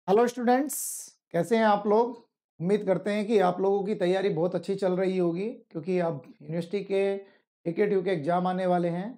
Hello students, कैसे हैं आप लोग। उम्मीद करते हैं कि आप लोगों की तैयारी बहुत अच्छी चल रही होगी क्योंकि अब यूनिवर्सिटी के AKTU के एग्ज़ाम आने वाले हैं।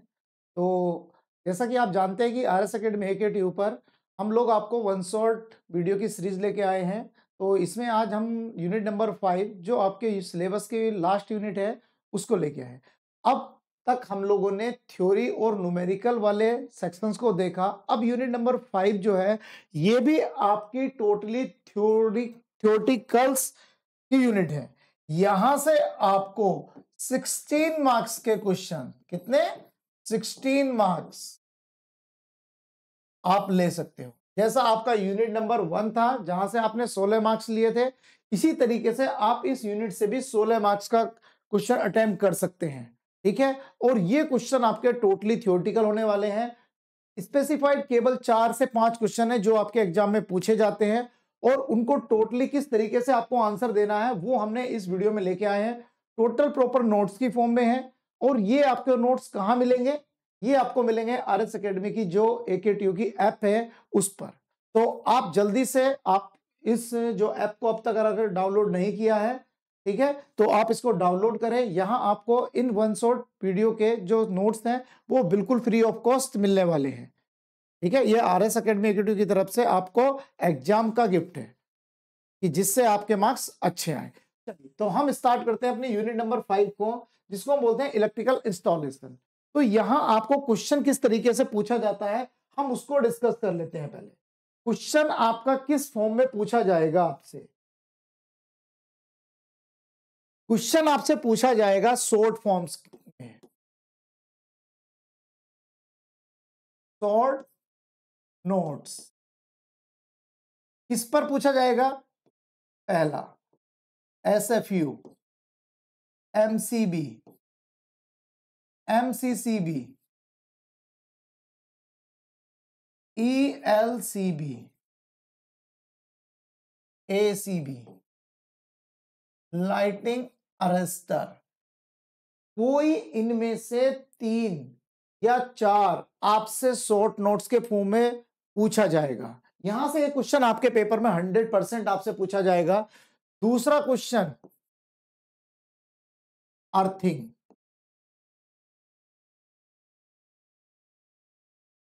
तो जैसा कि आप जानते हैं कि RS एकेडमी AKTU पर हम लोग आपको वन शॉट वीडियो की सीरीज़ लेके आए हैं। तो इसमें आज हम यूनिट नंबर 5 जो आपके सिलेबस की लास्ट यूनिट है उसको लेके आए हैं। अब तक हम लोगों ने थ्योरी और न्यूमेरिकल वाले सेक्शंस को देखा। अब यूनिट नंबर 5 जो है ये भी आपकी टोटली थ्योरेटिकल्स की यूनिट है। यहां से आपको 16 मार्क्स के क्वेश्चन, कितने 16 मार्क्स आप ले सकते हो। जैसा आपका यूनिट नंबर 1 था जहां से आपने 16 मार्क्स लिए थे, इसी तरीके से आप इस यूनिट से भी 16 मार्क्स का क्वेश्चन अटेम्प्ट कर सकते हैं। ठीक है, और ये क्वेश्चन आपके टोटली थ्योरेटिकल होने वाले हैं। स्पेसिफाइड केवल 4 से 5 क्वेश्चन है जो आपके एग्जाम में पूछे जाते हैं और उनको टोटली किस तरीके से आपको आंसर देना है वो हमने इस वीडियो में लेके आए हैं। टोटल प्रॉपर नोट्स की फॉर्म में है। और ये आपके नोट्स कहां मिलेंगे? ये आपको मिलेंगे RS एकेडमी की जो AKTU की ऐप है उस पर। तो आप जल्दी से आप इस जो ऐप को अब तक अगर डाउनलोड नहीं किया है, ठीक है, तो आप इसको डाउनलोड करें। यहां आपको इन वन शॉट वीडियो के जो नोट्स हैं वो बिल्कुल फ्री ऑफ कॉस्ट मिलने वाले हैं। ठीक है, ये RS एकेडमी AKTU की तरफ से आपको एग्जाम का गिफ्ट है कि जिससे आपके मार्क्स अच्छे आए। चलिए, तो हम स्टार्ट करते हैं अपने यूनिट नंबर 5 को, जिसको हम बोलते हैं इलेक्ट्रिकल इंस्टॉलेशन। तो यहां आपको क्वेश्चन किस तरीके से पूछा जाता है हम उसको डिस्कस कर लेते हैं। पहले क्वेश्चन आपका किस फॉर्म में पूछा जाएगा आपसे? क्वेश्चन आपसे पूछा जाएगा शॉर्ट फॉर्म्स में। शॉर्ट नोट्स किस पर पूछा जाएगा? पहला SFU, MCB, MCCB, ELCB, ACB, lighting arrester. कोई इनमें से 3 या 4 आपसे शॉर्ट नोट्स के फॉर्म में पूछा जाएगा। यहां से एक क्वेश्चन आपके पेपर में 100% आपसे पूछा जाएगा। दूसरा क्वेश्चन अर्थिंग।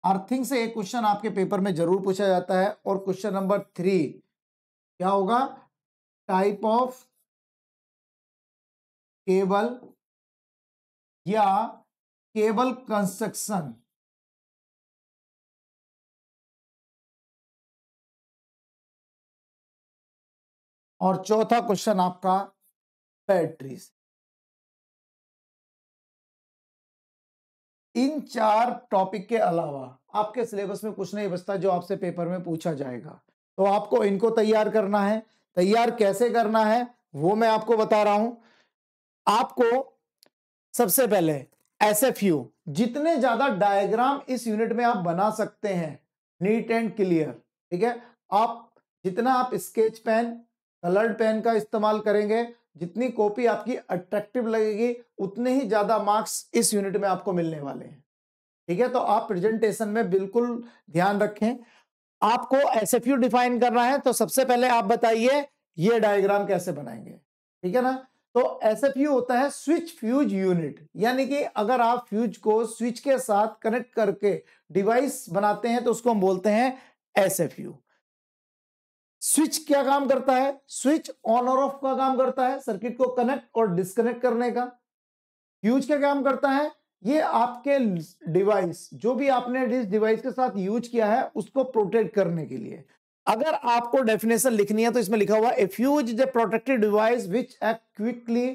अर्थिंग से एक क्वेश्चन आपके पेपर में जरूर पूछा जाता है। और क्वेश्चन नंबर 3 क्या होगा? टाइप ऑफ केबल या केबल कंस्ट्रक्शन। और चौथा क्वेश्चन आपका बैटरीज। इन 4 टॉपिक के अलावा आपके सिलेबस में कुछ नहीं बचता जो आपसे पेपर में पूछा जाएगा। तो आपको इनको तैयार करना है। तैयार कैसे करना है वो मैं आपको बता रहा हूं। आपको सबसे पहले SFU, जितने ज्यादा डायग्राम इस यूनिट में आप बना सकते हैं, नीट एंड क्लियर। ठीक है, आप जितना आप स्केच पेन, कलर्ड पेन का इस्तेमाल करेंगे, जितनी कॉपी आपकी अट्रैक्टिव लगेगी, उतने ही ज्यादा मार्क्स इस यूनिट में आपको मिलने वाले हैं। ठीक है, तो आप प्रेजेंटेशन में बिल्कुल ध्यान रखें। आपको SFU डिफाइन करना है तो सबसे पहले आप बताइए ये डायग्राम कैसे बनाएंगे। ठीक है ना? तो SFU होता है स्विच फ्यूज यूनिट, यानी कि अगर आप फ्यूज को स्विच के साथ कनेक्ट करके डिवाइस बनाते हैं तो उसको हम बोलते हैं SFU। स्विच क्या काम करता है? स्विच ऑन और ऑफ का काम करता है, सर्किट को कनेक्ट और डिस्कनेक्ट करने का। फ्यूज क्या काम करता है? ये आपके डिवाइस, जो भी आपने जिस डिवाइस के साथ यूज किया है उसको प्रोटेक्ट करने के लिए। अगर आपको डेफिनेशन लिखनी है तो इसमें लिखा हुआ a fuse is a protected device which act quickly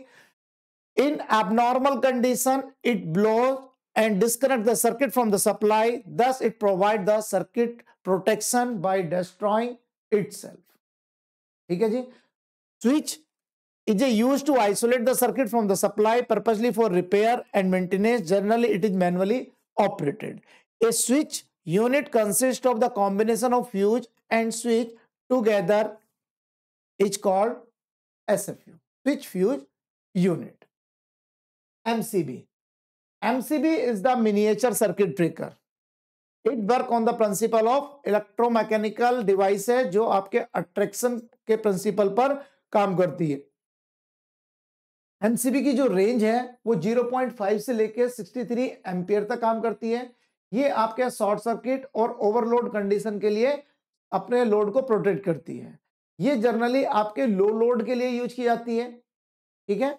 in abnormal condition, it blows and disconnect the circuit from the supply, thus it provide the circuit protection by destroying itself। ठीक है जी। Switch is used to isolate the circuit from the supply purposely for repair and maintenance. Generally it is manually operated. A switch unit consists of the combination of fuse and switch together is called SFU, switch fuse unit। MCB is the miniature circuit breaker। It work on the principle of electromechanical device है जो आपके attraction के principal पर काम करती है। MCB की जो रेंज है वो 0.5 से लेकर 63 एम्पियर तक काम करती है। ये आपके शॉर्ट सर्किट और ओवरलोड कंडीशन के लिए अपने लोड को प्रोटेक्ट करती है। ये जनरली आपके लो लोड के लिए यूज की जाती है। ठीक है,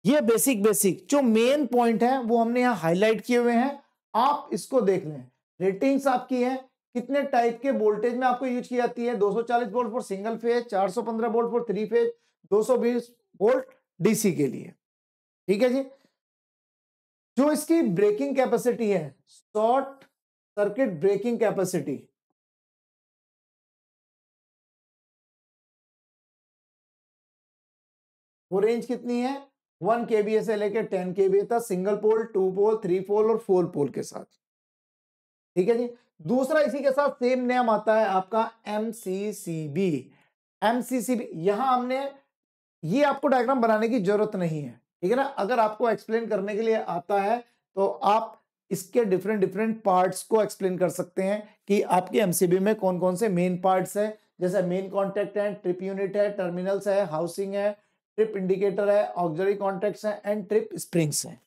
ये बेसिक जो मेन पॉइंट है वो हमने यहाँ हाईलाइट किए हुए हैं, आप इसको देख लें। रेटिंग्स आपकी है, कितने टाइप के वोल्टेज में आपको यूज की जाती है। 240 volt for single phase, 415 volt for three phase, 220 volt DC के लिए। ठीक है जी, जो इसकी ब्रेकिंग कैपेसिटी है, शॉर्ट सर्किट ब्रेकिंग कैपेसिटी, वो रेंज कितनी है, 1 केवीए से लेकर 10 केवीए तक, सिंगल पोल, 2 पोल, 3 पोल और 4 पोल के साथ। ठीक है जी, दूसरा इसी के साथ सेम नेम आता है आपका एमसीसीबी। एमसीसीबी यहां हमने, ये आपको डायग्राम बनाने की जरूरत नहीं है, ठीक है ना। अगर आपको एक्सप्लेन करने के लिए आता है तो आप इसके डिफरेंट पार्ट्स को एक्सप्लेन कर सकते हैं कि आपके एमसीबी में कौन कौन से मेन पार्ट्स है। जैसे मेन कॉन्टैक्ट है, ट्रिप यूनिट है, टर्मिनल्स है, हाउसिंग है, ट्रिप इंडिकेटर है, ऑक्सिलरी कॉन्टैक्ट्स है एंड ट्रिप स्प्रिंग्स है।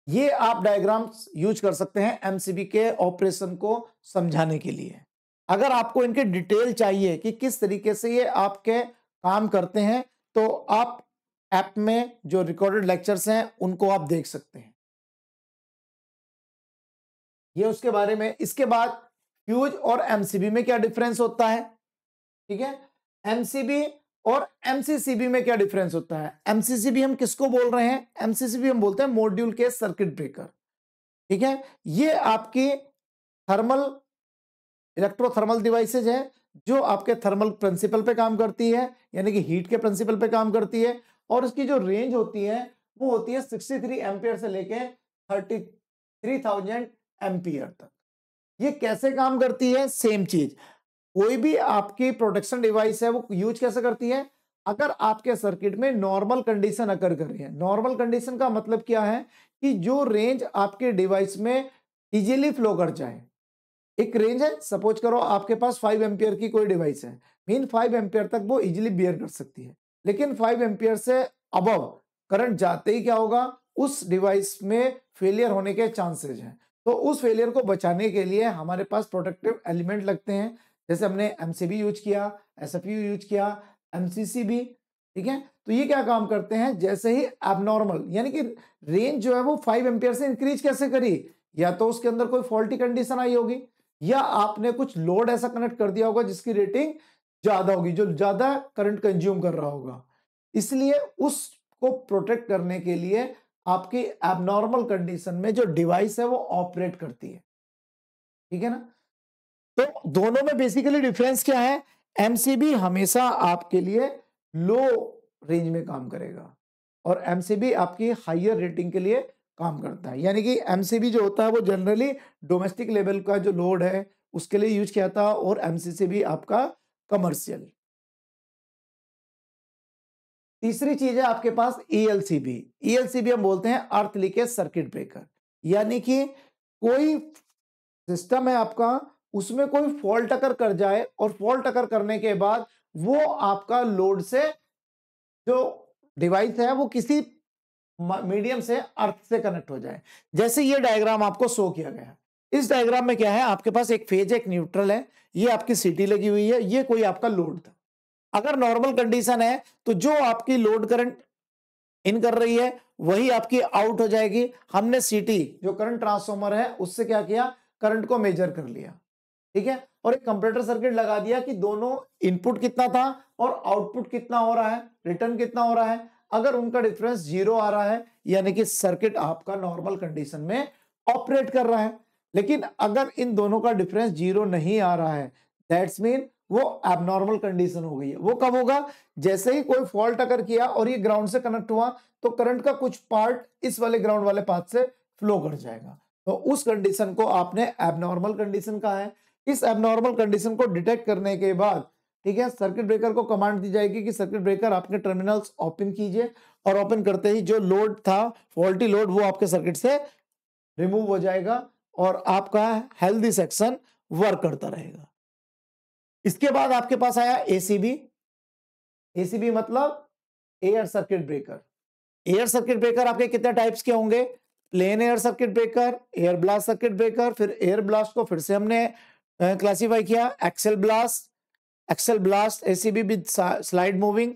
ये आप डायग्राम्स यूज कर सकते हैं एमसीबी के ऑपरेशन को समझाने के लिए। अगर आपको इनके डिटेल चाहिए कि किस तरीके से ये आपके काम करते हैं तो आप ऐप में जो रिकॉर्डेड लेक्चर्स हैं उनको आप देख सकते हैं। ये उसके बारे में। इसके बाद फ्यूज और एमसीबी में क्या डिफरेंस होता है, ठीक है। एमसीबी और एमसीसीबी में क्या डिफरेंस होता है। एमसीसीबी हम किसको बोल रहे हैं, एमसीसीबी हम बोलते हैं मॉड्यूल के सर्किट ब्रेकर। ठीक है, ये आपकी थर्मल इलेक्ट्रोथर्मल डिवाइसेज है जो आपके थर्मल प्रिंसिपल पे काम करती है, यानी कि हीट के प्रिंसिपल पे काम करती है। और इसकी जो रेंज होती है वो होती है 63 एम्पियर से लेके 33,000 एम्पियर तक। ये कैसे काम करती है, सेम चीज। कोई भी आपकी प्रोटेक्शन डिवाइस है वो यूज कैसे करती है, अगर आपके सर्किट में नॉर्मल कंडीशन अकर कर रही है। नॉर्मल कंडीशन का मतलब क्या है कि जो रेंज आपके डिवाइस में इजीली फ्लो कर जाए। एक रेंज है, सपोज करो आपके पास 5 एम्पियर की कोई डिवाइस है, मीन 5 एम्पियर तक वो इजीली बियर कर सकती है। लेकिन 5 एम्पियर से अबव करंट जाते ही क्या होगा, उस डिवाइस में फेलियर होने के चांसेस हैं। तो उस फेलियर को बचाने के लिए हमारे पास प्रोटेक्टिव एलिमेंट लगते हैं। जैसे हमने एमसीबी यूज किया, एसएफयू यूज किया, एमसीसी भी। ठीक है, तो ये क्या काम करते हैं, जैसे ही एबनॉर्मल यानी कि रेंज जो है वो 5 एम्पियर से इंक्रीज कैसे करी, या तो उसके अंदर कोई फॉल्टी कंडीशन आई होगी, या आपने कुछ लोड ऐसा कनेक्ट कर दिया होगा जिसकी रेटिंग ज्यादा होगी, जो ज्यादा करंट कंज्यूम कर रहा होगा। इसलिए उसको प्रोटेक्ट करने के लिए आपकी एबनॉर्मल कंडीशन में जो डिवाइस है वो ऑपरेट करती है। ठीक है ना, तो दोनों में बेसिकली डिफरेंस क्या है, एमसीबी हमेशा आपके लिए लो रेंज में काम करेगा और एमसीबी आपकी हायर रेटिंग के लिए काम करता है। यानी कि एमसीबी जो होता है वो जनरली डोमेस्टिक लेवल का जो लोड है उसके लिए यूज किया था, और एमसीसी आपका कमर्शियल। तीसरी चीज है आपके पास ईएलसीबी। ईएलसीबी हम बोलते हैं अर्थ लीकेज सर्किट ब्रेकर। यानी कि कोई सिस्टम है आपका, उसमें कोई फॉल्ट अगर कर जाए और फॉल्ट अगर करने के बाद वो आपका लोड से जो डिवाइस है वो किसी मीडियम से अर्थ से कनेक्ट हो जाए। जैसे ये डायग्राम आपको शो किया गया, इस डायग्राम में क्या है, आपके पास एक फेज है, एक न्यूट्रल है, ये आपकी सीटी लगी हुई है, ये कोई आपका लोड था। अगर नॉर्मल कंडीशन है तो जो आपकी लोड करंट इन कर रही है वही आपकी आउट हो जाएगी। हमने सीटी जो करंट ट्रांसफॉर्मर है उससे क्या किया, करंट को मेजर कर लिया। ठीक है, और एक कंप्यूटर सर्किट लगा दिया कि दोनों इनपुट कितना था और आउटपुट कितना हो रहा है, रिटर्न कितना हो रहा है। अगर उनका डिफरेंस 0 आ रहा है यानी कि सर्किट आपका नॉर्मल कंडीशन में ऑपरेट कर रहा है। लेकिन अगर इन दोनों का डिफरेंस 0 नहीं आ रहा है, दैट्स मीन वो एबनॉर्मल कंडीशन हो गई है। वो कब होगा, जैसे ही कोई फॉल्ट अगर किया और ये ग्राउंड से कनेक्ट हुआ तो करंट का कुछ पार्ट इस वाले ग्राउंड वाले पाथ से फ्लो कर जाएगा। तो उस कंडीशन को आपने एबनॉर्मल कंडीशन कहा है। इस एबनॉर्मल कंडीशन को डिटेक्ट करने के बाद, ठीक है, सर्किट ब्रेकर को कमांड दी जाएगी कि सर्किट ब्रेकर आपके टर्मिनल्स ओपन कीजिए, और ओपन करते ही जो लोड था फॉल्टी लोड वो आपके सर्किट से रिमूव हो जाएगा और आपका हेल्दी सेक्शन वर्क करता रहेगा। इसके बाद आपके पास आया एसीबी। एसीबी मतलब air circuit breaker. Air circuit breaker आपके कितने टाइप्स के होंगे? Plain air circuit breaker, air blast circuit breaker, फिर एयर ब्लास्ट को फिर से हमने क्लासिफाई किया axial blast ACB with slide moving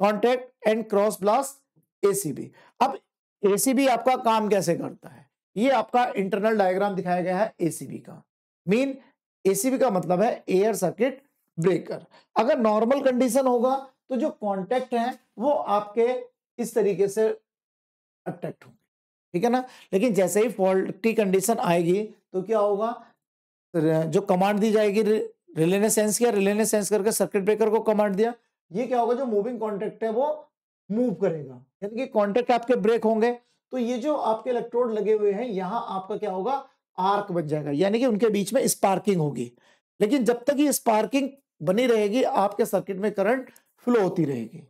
contact and cross blast ACB. अब एसीबी आपका काम कैसे करता है? ये आपका इंटरनल डायग्राम दिखाया गया है एसीबी का। मीन एसीबी का मतलब है एयर सर्किट ब्रेकर। अगर नॉर्मल कंडीशन होगा तो जो कॉन्टैक्ट है वो आपके इस तरीके से अट्रैक्ट होंगे, ठीक है ना। लेकिन जैसे ही फॉल्टी कंडीशन आएगी तो क्या होगा, जो कमांड दी जाएगी, रिले ने सेंस किया, रिले ने सेंस करके सर्किट ब्रेकर को कमांड दिया, ये क्या होगा, जो मूविंग कॉन्टैक्ट है वो मूव करेगा, यानी कि कॉन्टैक्ट आपके ब्रेक होंगे। तो ये जो आपके इलेक्ट्रोड लगे हुए हैं यहां आपका क्या होगा, आर्क बन जाएगा, यानी कि उनके बीच में स्पार्किंग होगी। लेकिन जब तक ये स्पार्किंग बनी रहेगी आपके सर्किट में करंट फ्लो होती रहेगी।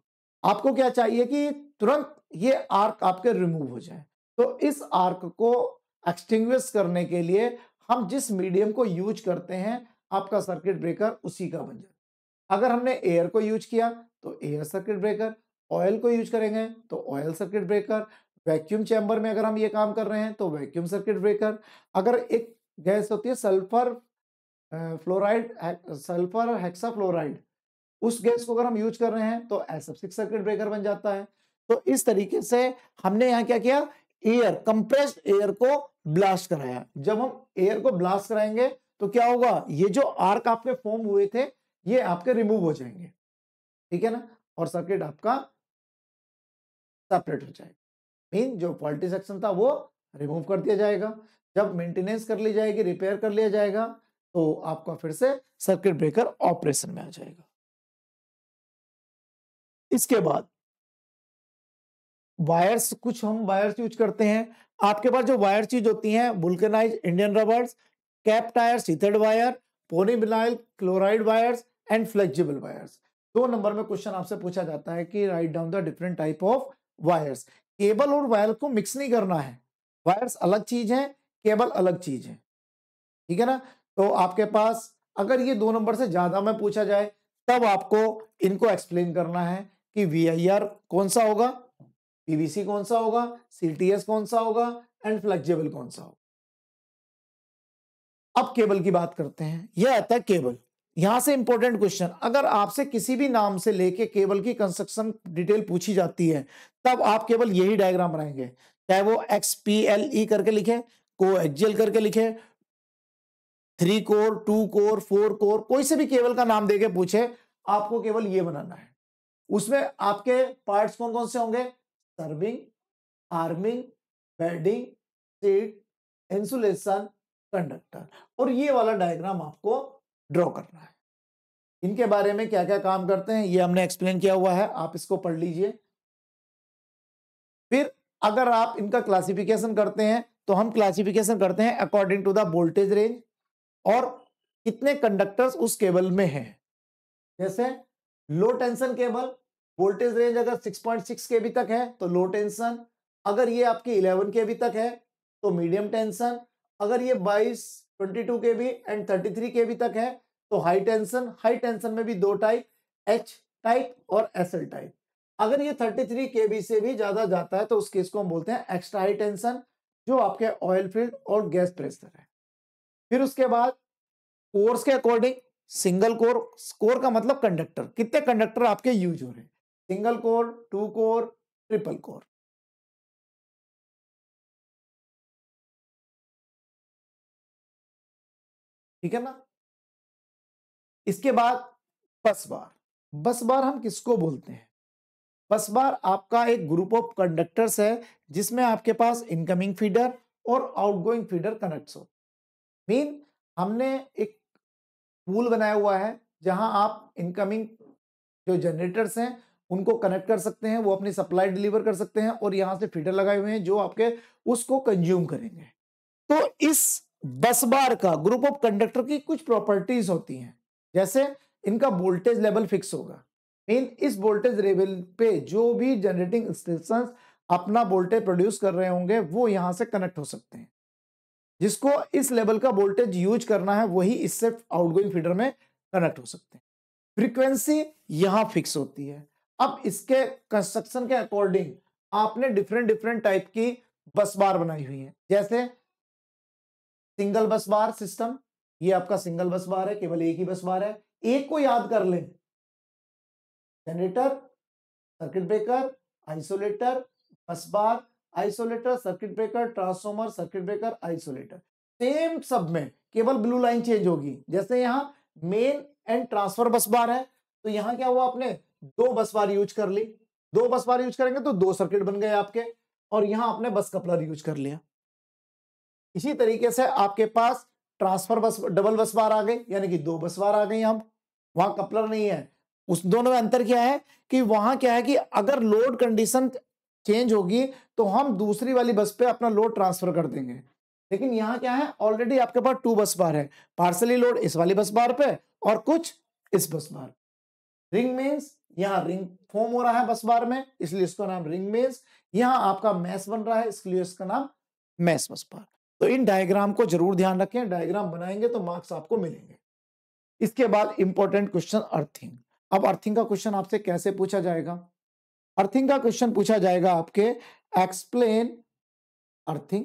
आपको क्या चाहिए कि तुरंत ये आर्क आपके रिमूव हो जाए। तो इस आर्क को एक्सटिंग्विश करने के लिए हम जिस मीडियम को यूज करते हैं आपका सर्किट ब्रेकर उसी का बन जाता है। अगर हमने एयर को यूज किया तो एयर सर्किट ब्रेकर, ऑयल को यूज करेंगे तो oil circuit breaker, vacuum chamber में अगर हम ये काम कर रहे हैं तो वैक्यूम सर्किट ब्रेकर। अगर एक गैस होती है सल्फर फ्लोराइड, सल्फर हेक्साफ्लोराइड, उस गैस को अगर हम यूज कर रहे हैं तो SF6 सर्किट ब्रेकर बन जाता है। तो इस तरीके से हमने यहाँ क्या किया, एयर, कंप्रेस्ड एयर को ब्लास्ट कराया। जब हम एयर को ब्लास्ट कराएंगे तो क्या होगा, ये जो आर्क आपके फॉर्म हुए थे ये आपके रिमूव हो जाएंगे, ठीक है ना, और सर्किट आपका सेपरेट हो जाएगा। मीन जो फॉल्टी सेक्शन था वो रिमूव कर दिया जाएगा। जब मेंटेनेंस कर ली जाएगी, रिपेयर कर लिया जाएगा तो आपका फिर से सर्किट ब्रेकर ऑपरेशन में आ जाएगा। इसके बाद वायर्स, कुछ हम वायर्स यूज करते हैं। आपके पास जो वायर्स यूज होती हैं, vulcanised Indian rubbers, cap tyre sheathed wire, polyvinyl chloride wires and flexible wires. 2 number में क्वेश्चन आपसे पूछा जाता है कि right down the different type of wires. Cable और वायर को मिक्स नहीं करना है, वायर्स अलग चीज है, केबल अलग चीज है, ठीक है ना। तो आपके पास अगर ये 2 नंबर से ज्यादा में पूछा जाए तब आपको इनको एक्सप्लेन करना है कि VIR कौन सा होगा, PVC कौन सा होगा, CTS कौन सा होगा एंड फ्लेक्सिबल कौन सा होगा। अब केबल की बात करते हैं। यह आता है केबल। यहां से इंपॉर्टेंट क्वेश्चन, अगर आपसे किसी भी नाम से लेके केबल की कंस्ट्रक्शन डिटेल पूछी जाती है तब आप केवल यही डायग्राम बनाएंगे, चाहे वो XPLE करके लिखे, कोएक्सियल करके लिखे, 3 कोर, 2 कोर, 4 कोर, कोई से भी केबल का नाम देके पूछे आपको केवल ये बनाना है। उसमें आपके पार्ट्स कौन कौन से होंगे, serving, arming, bedding, sheath, insulation, conductor, और ये वाला डायग्राम आपको ड्रॉ करना है। इनके बारे में क्या क्या काम करते हैं ये हमने एक्सप्लेन किया हुआ है, आप इसको पढ़ लीजिए। फिर अगर आप इनका क्लासिफिकेशन करते हैं तो हम क्लासिफिकेशन करते हैं according to the voltage range और कितने कंडक्टर्स उस केबल में हैं। जैसे low tension cable, voltage range अगर 6.6 kV तक है तो लो टेंशन, अगर ये आपकी 11 kV तक है तो मीडियम टेंशन, अगर ये 22 kV एंड 33 kV तक है तो हाई टेंशन। हाई टेंशन में भी 2 टाइप, H टाइप और SL टाइप। अगर ये 33 kV से भी ज्यादा जाता है तो उस केस को हम बोलते हैं एक्स्ट्रा हाई टेंशन, जो आपके ऑयल फील्ड और गैस प्रेशर है। फिर उसके बाद कोर्स के अकॉर्डिंग सिंगल कोर, कोर का मतलब कंडक्टर, कितने कंडक्टर आपके यूज हो रहे हैं, single core, 2 core, triple core. ठीक है ना। इसके बाद बस बार। बस बार हम किसको बोलते हैं, बस बार आपका एक ग्रुप ऑफ कंडक्टर्स है जिसमें आपके पास इनकमिंग फीडर और आउटगोइंग फीडर कनेक्ट हो। मीन हमने एक पूल बनाया हुआ है जहां आप इनकमिंग जो जनरेटर्स हैं उनको कनेक्ट कर सकते हैं, वो अपनी सप्लाई डिलीवर कर सकते हैं, और यहां से फीडर लगाए हुए हैं जो आपके उसको कंज्यूम करेंगे। तो इस बस बार का ग्रुप ऑफ कंडक्टर की कुछ प्रॉपर्टीज होती हैं, जैसे इनका वोल्टेज लेवल फिक्स होगा। मीन इस वोल्टेज लेवल पे जो भी जनरेटिंग स्टेशन अपना वोल्टेज प्रोड्यूस कर रहे होंगे वो यहां से कनेक्ट हो सकते हैं। जिसको इस लेवल का वोल्टेज यूज करना है वही इससे आउटगोइंग फीडर में कनेक्ट हो सकते हैं। फ्रीक्वेंसी यहां फिक्स होती है। अब इसके कंस्ट्रक्शन के अकॉर्डिंग आपने डिफरेंट डिफरेंट टाइप की बस बार बनाई हुई है। जैसे सिंगल बस बार सिस्टम, ये आपका सिंगल बस बार है, केवल एक ही बस बार है। एक को याद कर लें, generator, circuit breaker, isolator, bus bar, isolator, circuit breaker, transformer, circuit breaker, isolator. Same सब में केवल ब्लू लाइन चेंज होगी। जैसे यहां मेन एंड ट्रांसफर बस बार है, तो यहां क्या हुआ, आपने दो बस बार यूज कर ली। दो बस बार यूज करेंगे तो दो सर्किट बन गए आपके, और यहां आपने बस कपलर यूज कर लिया। इसी तरीके से आपके पास ट्रांसफर बस, डबल बस बार आ गई, यानी कि दो बस बार आ गई। हम वहां कपलर नहीं है। उस दोनों में अंतर क्या है कि वहां क्या है कि अगर लोड कंडीशन चेंज होगी तो हम दूसरी वाली बस पे अपना लोड ट्रांसफर कर देंगे। लेकिन यहां क्या है, ऑलरेडी आपके पास टू बस बार है, पार्सली लोड इस वाली बस बार पे और कुछ इस बस बार। रिंग मीन्स यहाँ रिंग फॉर्म हो रहा है बस बार में, इसलिए इसका नाम रिंग मीन्स। यहाँ आपका मैश बन रहा है, इसलिए इसका नाम मैश बस बार। तो इन डायग्राम को जरूर ध्यान रखें, डायग्राम बनाएंगे तो मार्क्स आपको मिलेंगे। इसके बाद इंपॉर्टेंट क्वेश्चन अर्थिंग। अब अर्थिंग का क्वेश्चन आपसे कैसे पूछा जाएगा? अर्थिंग का क्वेश्चन पूछा जाएगा आपके, एक्सप्लेन अर्थिंग,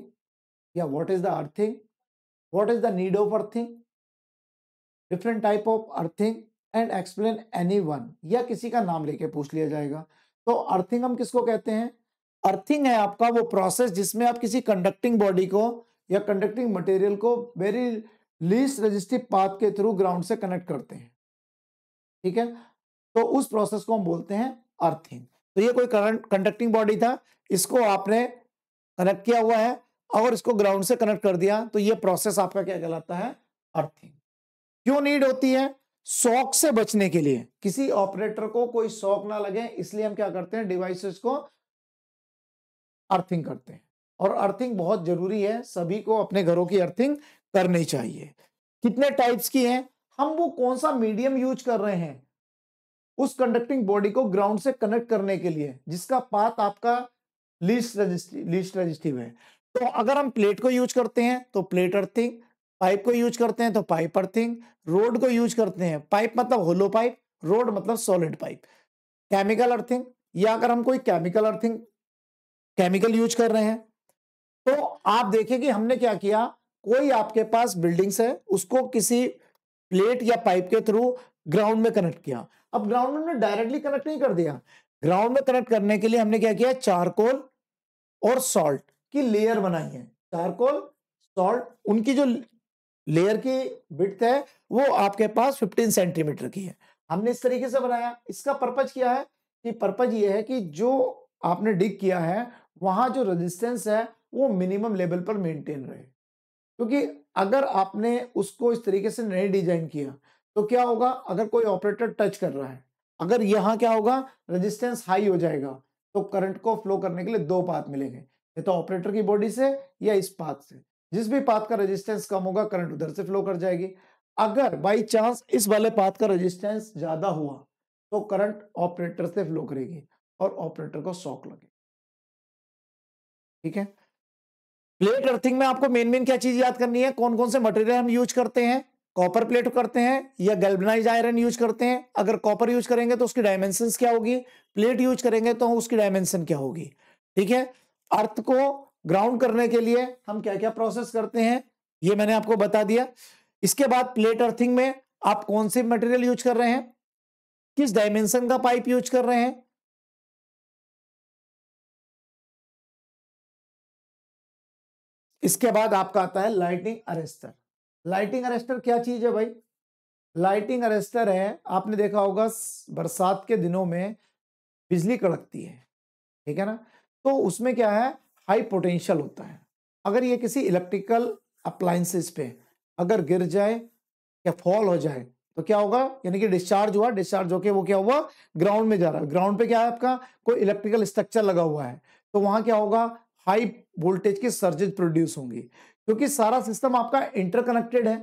या what is the earthing, what is the need of earthing, different type of earthing and explain any one, या किसी का नाम लेके पूछ लिया जाएगा। तो अर्थिंग हम किसको कहते हैं? अर्थिंग है आपका वो प्रोसेस जिसमें आप किसी कंडक्टिंग बॉडी को या कंडक्टिंग मटेरियल को वेरी लीस्ट रेजिस्टिव पाथ के थ्रू ग्राउंड से कनेक्ट करते हैं। ठीक है, तो उस प्रोसेस को हम बोलते हैं अर्थिंग। तो ये कोई करंट कंडक्टिंग बॉडी था, इसको आपने कनेक्ट किया हुआ है और इसको ग्राउंड से कनेक्ट कर दिया, तो ये प्रोसेस आपका क्या कहलाता है? अर्थिंग। क्यों नीड होती है? शॉक से बचने के लिए, किसी ऑपरेटर को कोई शॉक ना लगे, इसलिए हम क्या करते हैं, डिवाइसेस को अर्थिंग करते हैं। और अर्थिंग बहुत जरूरी है, सभी को अपने घरों की अर्थिंग करनी चाहिए। कितने टाइप्स की है? हम वो कौन सा मीडियम यूज कर रहे हैं उस कंडक्टिंग बॉडी को ग्राउंड से कनेक्ट करने के लिए, जिसका पाथ आपका लीस्ट रेजिस्टिव है। तो अगर हम प्लेट को यूज करते हैं तो प्लेट अर्थिंग, पाइप को यूज करते हैं तो पाइप अर्थिंग, रोड को यूज करते हैं, पाइप मतलब होलो पाइप, रोड मतलब सॉलिड पाइप, केमिकल अर्थिंग, या अगर हम कोई केमिकल अर्थिंग केमिकल यूज कर रहे हैं, तो आप देखें कि हमने क्या किया, कोई आपके पास बिल्डिंग्स है, उसको किसी प्लेट या पाइप के थ्रू ग्राउंड में कनेक्ट किया। अब ग्राउंड में डायरेक्टली कनेक्ट नहीं कर दिया, ग्राउंड में कनेक्ट करने के लिए हमने क्या किया, चारकोल और सॉल्ट की लेयर बनाई है। चारकोल, सॉल्ट, उनकी जो लेयर की विड्थ है वो आपके पास 15 सेंटीमीटर की है। हमने इस तरीके से बनाया। इसका पर्पज क्या है कि पर्पज ये है कि जो आपने डिग किया है वहां जो रेजिस्टेंस है वो मिनिमम लेवल पर मेंटेन रहे। क्योंकि अगर आपने उसको इस तरीके से नहीं डिजाइन किया तो क्या होगा, अगर कोई ऑपरेटर टच कर रहा है, अगर यहाँ क्या होगा, रेजिस्टेंस हाई हो जाएगा, तो करंट को फ्लो करने के लिए दो पाथ मिलेंगे, या तो ऑपरेटर की बॉडी से या इस पाथ से। जिस भी पाथ का रेजिस्टेंस कम होगा करंट उधर से फ्लो कर जाएगी। अगर बाई चांस इस वाले पाथ का रेजिस्टेंस ज्यादा हुआ तो करंट ऑपरेटर से फ्लो करेगी और ऑपरेटर को शॉक लगेगा। ठीक है, प्लेट अर्थिंग में आपको मेन क्या चीज याद करनी है, कौन कौन से मटेरियल हम यूज करते हैं। कॉपर प्लेट करते हैं या गैल्वेनाइज्ड आयरन यूज करते हैं। अगर कॉपर यूज करेंगे तो उसकी डायमेंशंस क्या होगी, प्लेट यूज करेंगे तो उसकी डायमेंशन क्या होगी। ठीक है, अर्थ को ग्राउंड करने के लिए हम क्या क्या प्रोसेस करते हैं ये मैंने आपको बता दिया। इसके बाद प्लेट अर्थिंग में आप कौन से मटेरियल यूज कर रहे हैं, किस डायमेंशन का पाइप यूज कर रहे हैं। इसके बाद आपका आता है लाइटिंग अरेस्टर। लाइटिंग अरेस्टर क्या चीज है भाई? लाइटिंग अरेस्टर है, आपने देखा होगा बरसात के दिनों में बिजली कड़कती है, ठीक है ना, तो उसमें क्या है, हाई पोटेंशियल होता है। अगर ये किसी इलेक्ट्रिकल अप्लायंसेस पे अगर गिर जाए या फॉल हो जाए तो क्या होगा, यानी कि डिस्चार्ज हुआ, डिस्चार्ज होके वो क्या हुआ, ग्राउंड में जा रहा है। ग्राउंड पे क्या है, आपका कोई इलेक्ट्रिकल स्ट्रक्चर लगा हुआ है, तो वहां क्या होगा, हाई वोल्टेज की सर्जेस प्रोड्यूस होंगी, क्योंकि सारा सिस्टम आपका इंटरकनेक्टेड है।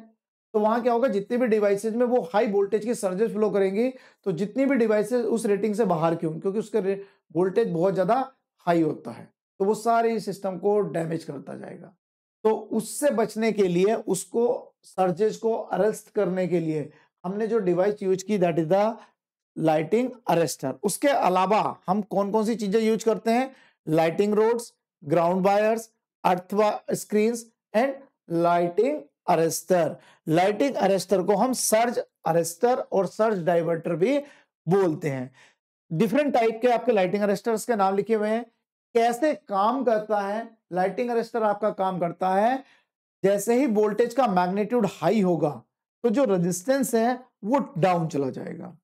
तो वहां क्या होगा, जितने भी डिवाइसेज में वो हाई वोल्टेज की सर्जेस फ्लो करेंगी, तो जितनी भी डिवाइसेज उस रेटिंग से बाहर क्यों, क्योंकि उसका वोल्टेज बहुत ज्यादा हाई होता है, तो वो सारे सिस्टम को डैमेज करता जाएगा। तो उससे बचने के लिए, उसको सर्जेस को अरेस्ट करने के लिए हमने जो डिवाइस यूज की that is the lighting arrester. उसके अलावा हम कौन कौन सी चीजें यूज करते हैं? Lighting rods, ground wires, earth screens and lighting arrester. Lighting arrester को हम सर्ज अरेस्टर और सर्ज डाइवर्टर भी बोलते हैं। डिफरेंट टाइप के आपके लाइटिंग अरेस्टर्स के नाम लिखे हुए हैं। कैसे काम करता है लाइटिंग अरेस्टर? आपका काम करता है, जैसे ही वोल्टेज का मैग्नीट्यूड हाई होगा तो जो रेजिस्टेंस है वो डाउन चला जाएगा।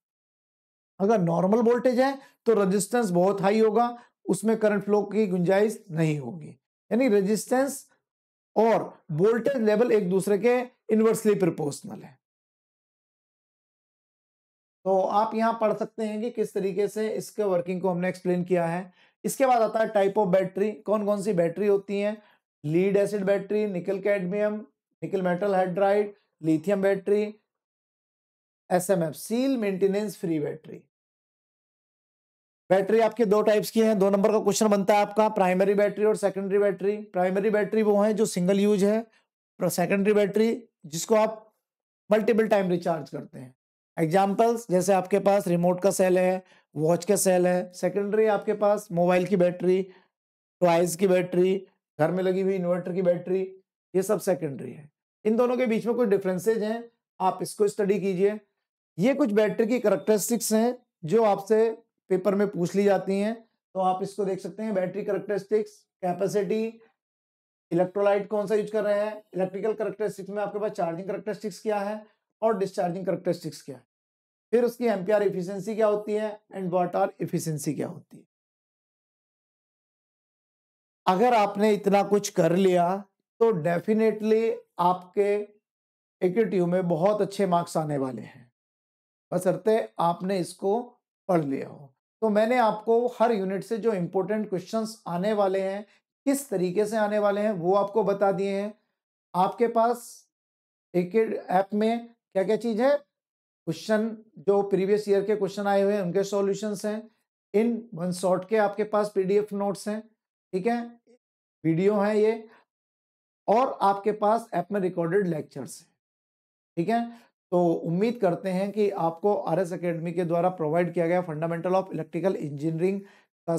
अगर नॉर्मल वोल्टेज है तो रेजिस्टेंस बहुत हाई होगा, उसमें करंट फ्लो की गुंजाइश नहीं होगी। यानी रेजिस्टेंस और वोल्टेज लेवल एक दूसरे के इनवर्सली प्रोपोर्शनल है। तो आप यहां पढ़ सकते हैं कि किस तरीके से इसके वर्किंग को हमने एक्सप्लेन किया है। इसके बाद आता है टाइप ऑफ बैटरी। कौन कौन सी बैटरी होती है? लीड एसिड बैटरी, निकल cadmium, nickel metal hydride, lithium battery, SMF seal maintenance free battery. Battery आपके दो टाइप्स की हैं। 2 नंबर का क्वेश्चन बनता है आपका, प्राइमरी बैटरी और सेकेंडरी बैटरी। प्राइमरी बैटरी वो है जो सिंगल यूज है, सेकेंडरी बैटरी जिसको आप मल्टीपल टाइम रिचार्ज करते हैं। एग्जाम्पल्स जैसे आपके पास रिमोट का सेल है, वॉच का सेल है। सेकेंडरी आपके पास मोबाइल की बैटरी, टॉयज की बैटरी, घर में लगी हुई इन्वर्टर की बैटरी, ये सब सेकेंडरी है। इन दोनों के बीच में कुछ डिफरेंसेज हैं, आप इसको स्टडी कीजिए। ये कुछ बैटरी की करैक्टरिस्टिक्स हैं जो आपसे पेपर में पूछ ली जाती हैं, तो आप इसको देख सकते हैं। बैटरी करैक्टरिस्टिक्स, कैपेसिटी, इलेक्ट्रोलाइट कौन सा यूज कर रहे हैं, इलेक्ट्रिकल करैक्टरिस्टिक्स में आपके पास चार्जिंग करैक्टरिस्टिक्स क्या है और डिस्चार्जिंग करैक्टरिस्टिक्स क्या है, फिर उसकी एम्पियर एफिशिएंसी क्या होती है एंड वाट आवर एफिशिएंसी क्या होती है। अगर आपने इतना कुछ कर लिया तो डेफिनेटली आपके एकेटीयू में बहुत अच्छे मार्क्स आने वाले हैं, बशर्ते आपने इसको पढ़ लिया हो। तो मैंने आपको हर यूनिट से जो इंपॉर्टेंट क्वेश्चंस आने वाले हैं, किस तरीके से आने वाले हैं, वो आपको बता दिए हैं। आपके पास एक ऐप में क्या क्या चीज है? क्वेश्चन जो प्रीवियस ईयर के क्वेश्चन आए हुए हैं उनके सॉल्यूशंस हैं, इन वन शॉट के आपके पास पीडीएफ नोट्स हैं, ठीक है, वीडियो है ये, और आपके पास ऐप में रिकॉर्डेड लेक्चर्स हैं, ठीक है। तो उम्मीद करते हैं कि आपको आरएस एकेडमी के द्वारा प्रोवाइड किया गया फंडामेंटल ऑफ इलेक्ट्रिकल इंजीनियरिंग का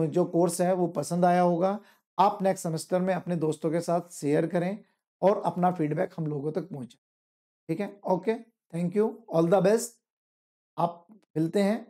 जो कोर्स है वो पसंद आया होगा। आप नेक्स्ट सेमेस्टर में अपने दोस्तों के साथ शेयर करें और अपना फीडबैक हम लोगों तक पहुंचाएं, ठीक है। Okay, thank you, all the best. आप मिलते हैं